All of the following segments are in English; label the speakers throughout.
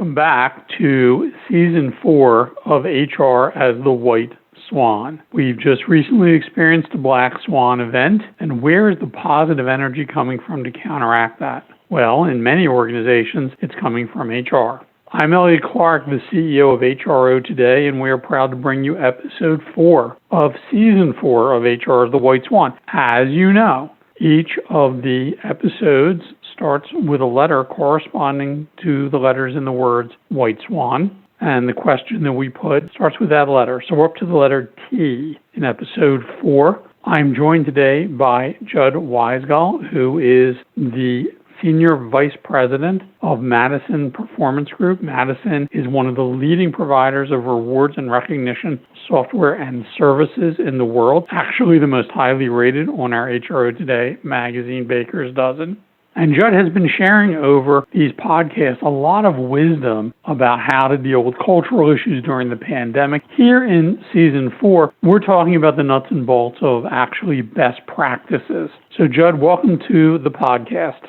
Speaker 1: welcome back to Season 4 of HR as the White Swan. We've just recently experienced a Black Swan event, and where is the positive energy coming from to counteract that? Well, in many organizations, it's coming from HR. I'm Elliot Clark, the CEO of HRO Today, and we are proud to bring you Episode 4 of Season 4 of HR as the White Swan. As you know, each of the episodes starts with a letter corresponding to the letters in the words White Swan, and the question that we put starts with that letter. So we're up to the letter T in Episode 4. I'm joined today by Judd Weisgal, who is the Senior Vice President of Madison Performance Group. Madison is one of the leading providers of rewards and recognition software and services in the world, actually the most highly rated on our HRO Today magazine Baker's Dozen. And Judd has been sharing over these podcasts a lot of wisdom about how to deal with cultural issues during the pandemic. Here in Season 4, we're talking about the nuts and bolts of actually best practices. So Judd, welcome to the podcast.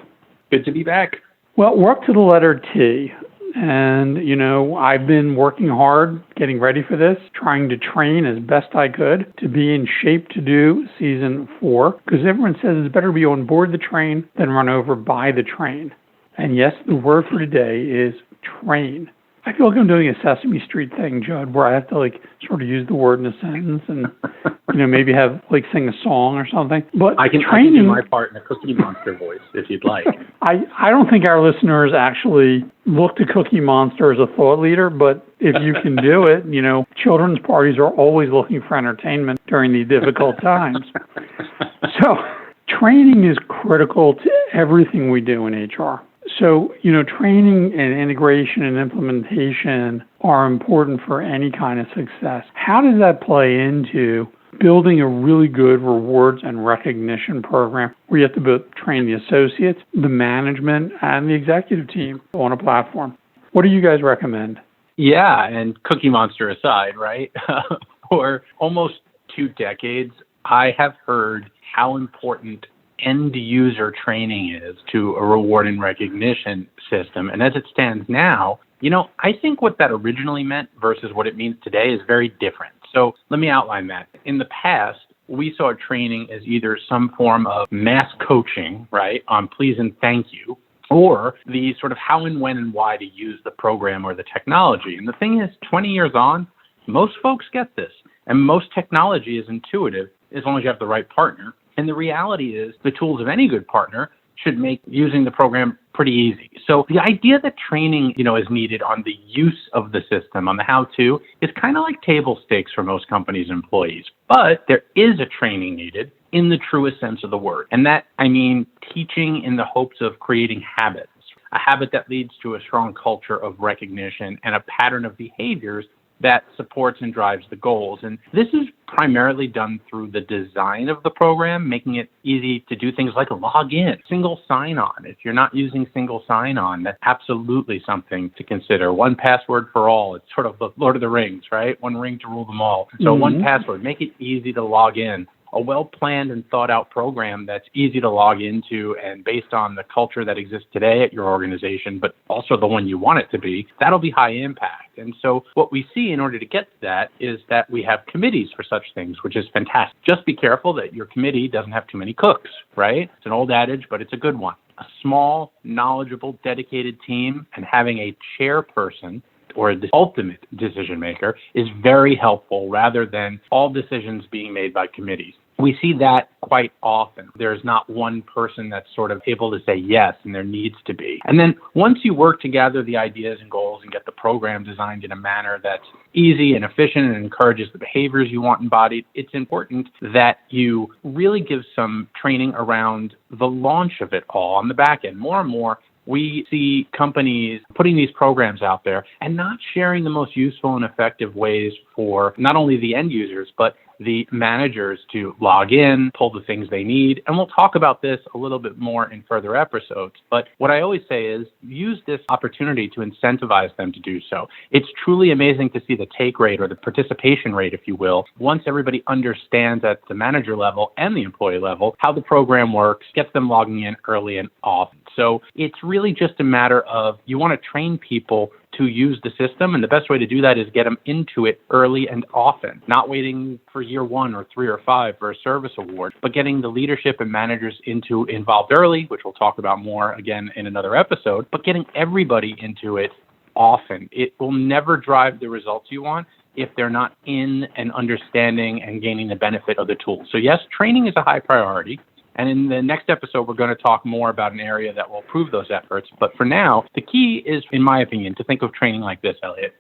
Speaker 2: Good to be back.
Speaker 1: Well, we're up to the letter T. And, I've been working hard, getting ready for this, trying to train as best I could to be in shape to do Season 4, because everyone says it's better to be on board the train than run over by the train. And yes, the word for today is train. I feel like I'm doing a Sesame Street thing, Judd, where I have to sort of use the word in a sentence and, maybe have sing a song or something. But
Speaker 2: I can do my part in a Cookie Monster voice if you'd like.
Speaker 1: I don't think our listeners actually look to Cookie Monster as a thought leader, but if you can do it, children's parties are always looking for entertainment during these difficult times. So training is critical to everything we do in HR. So, training and integration and implementation are important for any kind of success. How does that play into building a really good rewards and recognition program where you have to both train the associates, the management, and the executive team on a platform? What do you guys recommend?
Speaker 2: Yeah, and Cookie Monster aside, right? For almost 2 decades, I have heard how important end-user training is to a reward and recognition system. And as it stands now, I think what that originally meant versus what it means today is very different. So let me outline that. In the past, we saw training as either some form of mass coaching, right, on please and thank you, or the sort of how and when and why to use the program or the technology. And the thing is, 20 years on, most folks get this. And most technology is intuitive as long as you have the right partner. And the reality is the tools of any good partner should make using the program pretty easy. So the idea that training, is needed on the use of the system, on the how-to, is kind of like table stakes for most companies' employees. But there is a training needed in the truest sense of the word. And that, I mean, teaching in the hopes of creating habits, a habit that leads to a strong culture of recognition and a pattern of behaviors that supports and drives the goals. And this is primarily done through the design of the program, making it easy to do things like log in, single sign-on. If you're not using single sign-on, that's absolutely something to consider. One password for all. It's sort of the Lord of the Rings, right? One ring to rule them all. So one password, make it easy to log in. A well-planned and thought-out program that's easy to log into and based on the culture that exists today at your organization, but also the one you want it to be, that'll be high impact. And so what we see in order to get to that is that we have committees for such things, which is fantastic. Just be careful that your committee doesn't have too many cooks, right? It's an old adage, but it's a good one. A small, knowledgeable, dedicated team and having a chairperson or the ultimate decision maker is very helpful rather than all decisions being made by committees. We see that quite often. There's not one person that's sort of able to say yes, and there needs to be. And then once you work to gather the ideas and goals and get the program designed in a manner that's easy and efficient and encourages the behaviors you want embodied, it's important that you really give some training around the launch of it all on the back end. More and more, we see companies putting these programs out there and not sharing the most useful and effective ways for not only the end users, but the managers to log in, pull the things they need. And we'll talk about this a little bit more in further episodes. But what I always say is use this opportunity to incentivize them to do so. It's truly amazing to see the take rate or the participation rate, if you will, once everybody understands at the manager level and the employee level how the program works, gets them logging in early and often. So it's really just a matter of you want to train people to use the system. And the best way to do that is get them into it early and often, not waiting for year 1 or 3 or 5 for a service award, but getting the leadership and managers involved early, which we'll talk about more again in another episode, but getting everybody into it often. It will never drive the results you want if they're not in and understanding and gaining the benefit of the tool. So yes, training is a high priority. And in the next episode, we're going to talk more about an area that will prove those efforts. But for now, the key is, in my opinion, to think of training like this, Elliot.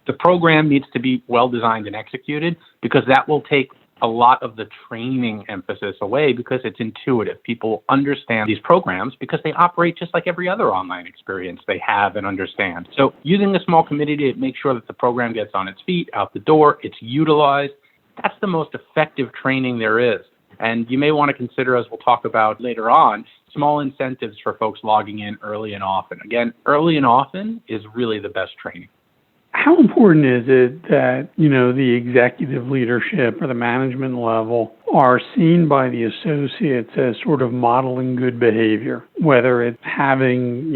Speaker 2: The program needs to be well designed and executed, because that will take a lot of the training emphasis away, because it's intuitive. People understand these programs because they operate just like every other online experience they have and understand. So using a small committee to make sure that the program gets on its feet, out the door, it's utilized, that's the most effective training there is. And you may want to consider, as we'll talk about later on, small incentives for folks logging in early and often. Again, early and often is really the best training.
Speaker 1: How important is it that, the executive leadership or the management level are seen by the associates as sort of modeling good behavior, whether it's having,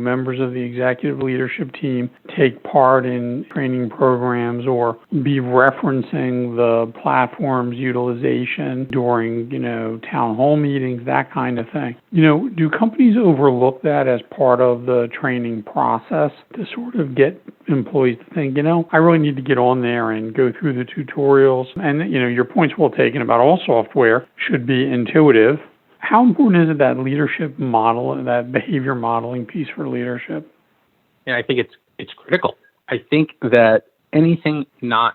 Speaker 1: members of the executive leadership team take part in training programs or be referencing the platform's utilization during, town hall meetings, that kind of thing. Do companies overlook that as part of the training process to sort of get employees to think, I really need to get on there and go through the tutorials? And, your point's well taken about all software should be intuitive. How important is it, that leadership model and that behavior modeling piece for leadership?
Speaker 2: Yeah, I think it's critical. I think that anything not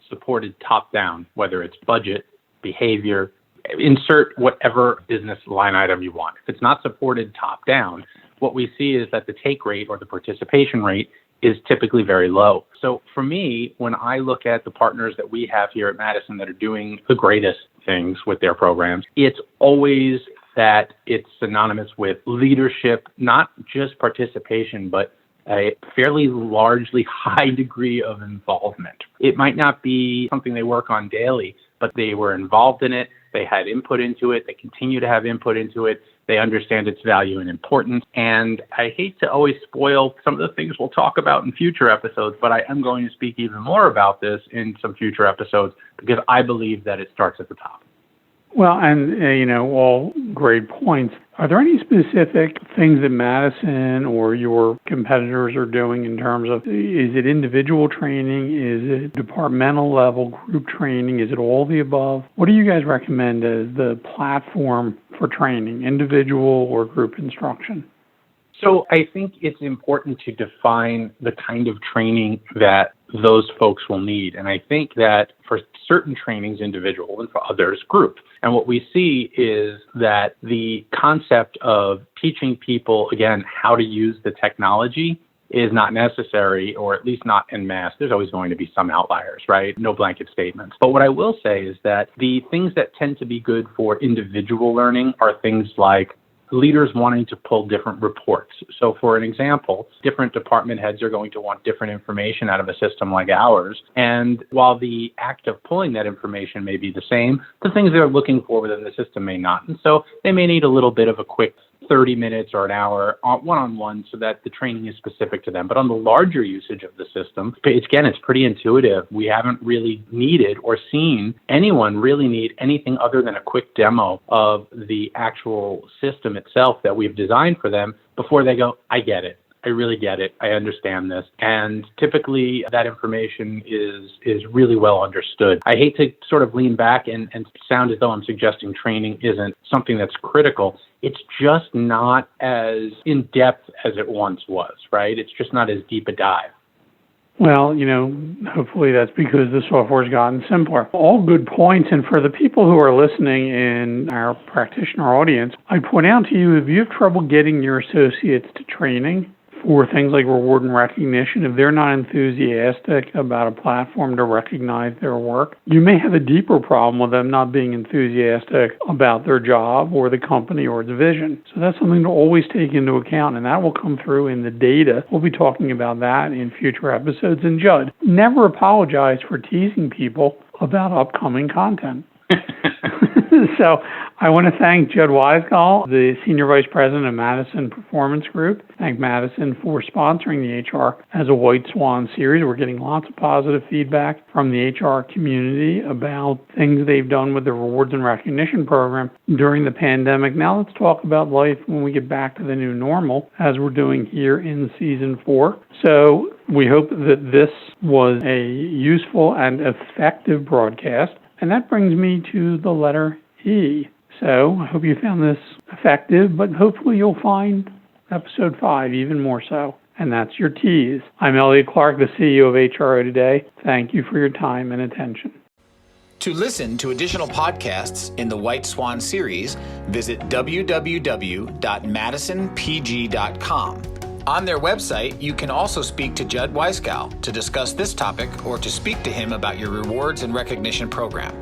Speaker 2: supported top down, whether it's budget, behavior, insert whatever business line item you want. If it's not supported top down, what we see is that the take rate or the participation rate is typically very low. So for me, when I look at the partners that we have here at Madison that are doing the greatest things with their programs, it's always that it's synonymous with leadership, not just participation, but a fairly largely high degree of involvement. It might not be something they work on daily, but they were involved in it. They had input into it. They continue to have input into it. They understand its value and importance. And I hate to always spoil some of the things we'll talk about in future episodes, but I am going to speak even more about this in some future episodes, because I believe that it starts at the top.
Speaker 1: Well, and, all great points. Are there any specific things that Madison or your competitors are doing in terms of, is it individual training? Is it departmental level group training? Is it all the above? What do you guys recommend as the platform for training, individual or group instruction?
Speaker 2: So I think it's important to define the kind of training that those folks will need. And I think that for certain trainings, individual, and for others, group. And what we see is that the concept of teaching people, again, how to use the technology is not necessary, or at least not en masse. There's always going to be some outliers, right? No blanket statements. But what I will say is that the things that tend to be good for individual learning are things like leaders wanting to pull different reports. So for an example, different department heads are going to want different information out of a system like ours. And while the act of pulling that information may be the same, the things they're looking for within the system may not. And so they may need a little bit of a quick 30 minutes or an hour one-on-one so that the training is specific to them. But on the larger usage of the system, it's pretty intuitive. We haven't really needed or seen anyone really need anything other than a quick demo of the actual system itself that we've designed for them before they go, I get it. I really get it. I understand this. And typically that information is really well understood. I hate to sort of lean back and sound as though I'm suggesting training isn't something that's critical. It's just not as in-depth as it once was, right? It's just not as deep a dive.
Speaker 1: Well, hopefully that's because the software's gotten simpler. All good points. And for the people who are listening in our practitioner audience, I point out to you, if you have trouble getting your associates to training for things like reward and recognition, if they're not enthusiastic about a platform to recognize their work, you may have a deeper problem with them not being enthusiastic about their job or the company or its vision. So that's something to always take into account, and that will come through in the data. We'll be talking about that in future episodes. And Judd, never apologize for teasing people about upcoming content. So I want to thank Judd Weisgal, the Senior Vice President of Madison Performance Group. Thank Madison for sponsoring the HR as a White Swan series. We're getting lots of positive feedback from the HR community about things they've done with the Rewards and Recognition Program during the pandemic. Now let's talk about life when we get back to the new normal, as we're doing here in Season 4. So we hope that this was a useful and effective broadcast. And that brings me to the letter E. So I hope you found this effective, but hopefully you'll find episode 5 even more so. And that's your T's. I'm Elliot Clark, the CEO of HRO Today. Thank you for your time and attention.
Speaker 3: To listen to additional podcasts in the White Swan series, visit www.madisonpg.com. On their website, you can also speak to Judd Weisgal to discuss this topic or to speak to him about your rewards and recognition program.